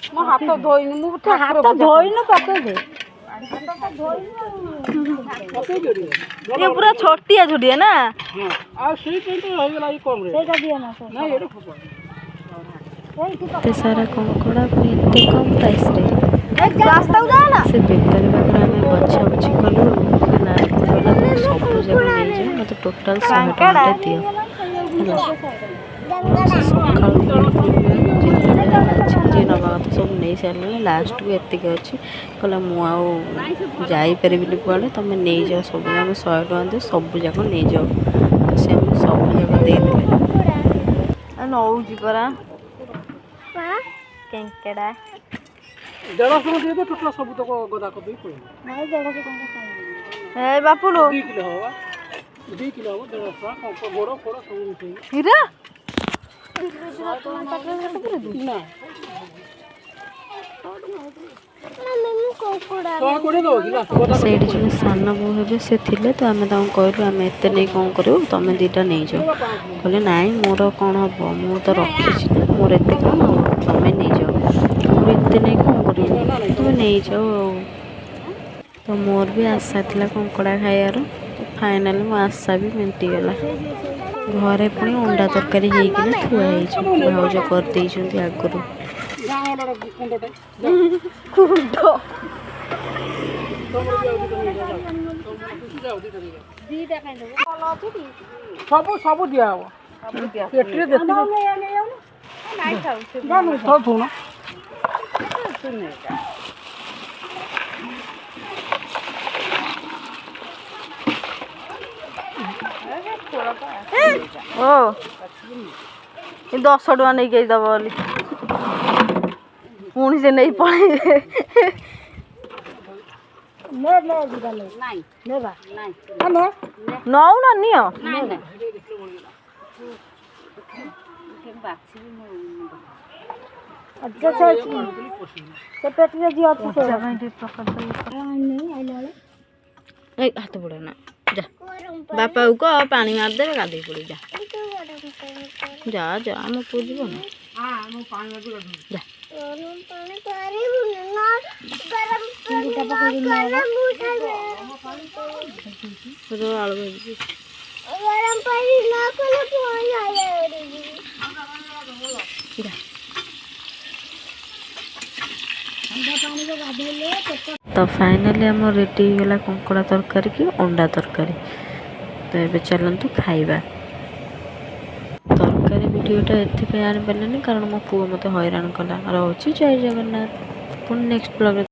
ମୋ ହାତ ଧୋଇନି ମୁଁ ହାତ ଧୋଇନୁ ପକେଇ ଦେ ये पूरा छोटिया झुडिया ना एते सारा कंकड़ा एते कम प्राइस रे रास्ता जाना से बेपारी पाखरे आम बछा बुछी कलु लास्ट कहला तुम सब जाक नहीं जाओ मत टोटाल 100 टका दियो सकाल जी नवा तो सब नहीं सारे लास्ट को एतिक अच्छी कहला मुझे जापर कड़े तुम नहीं जाओ सब आम 100 टका दे सब जाक नहीं जाओ से सब जाक दे नौ परा केंकेड़ा ए बापुलु 2 किलो होगा 2 किलो हो 150 गोड़ फोड़ सब हीरा ना से जो सान बो हे से थे तो आम कहलु आम एत नहीं कौन करूँ तुम दीटा नहीं जाओ कहले नाई मोर कौन हम मु तो रखी मोर एत कौन तुम नहीं जाओ मोर एत नहीं कौन कर तुम नहीं जाओ तो मोर भी आशा थी कंकड़ा खायार तो फाइनाली मो आशा भी मेटिगला घरे पुणी अंडा तरकारी होना थुआ भाज करदे आगुरी सब सब दिया हो पेट्री देती थोड़ा ओ 10 टका नहीं गई दब बोली पुणी से नहीं पड़े नौ ना नियो हाथ बुड़ा ना जा बापा को पानी मारदे गाधे पड़ी जा जा जा आम पुओ जीव ना जा आलू भाजी तो फाइनाली आम रेडी होगा कंकड़ा तरकारी की अंडा तरकारी तो ये चलतु खाइबा तरकारी वीडियोटा एपाई आनी पारे कारण मो पुओ मत हैरान कला रोचे जय जगन्नाथ पुणी नेक्स्ट ब्लॉग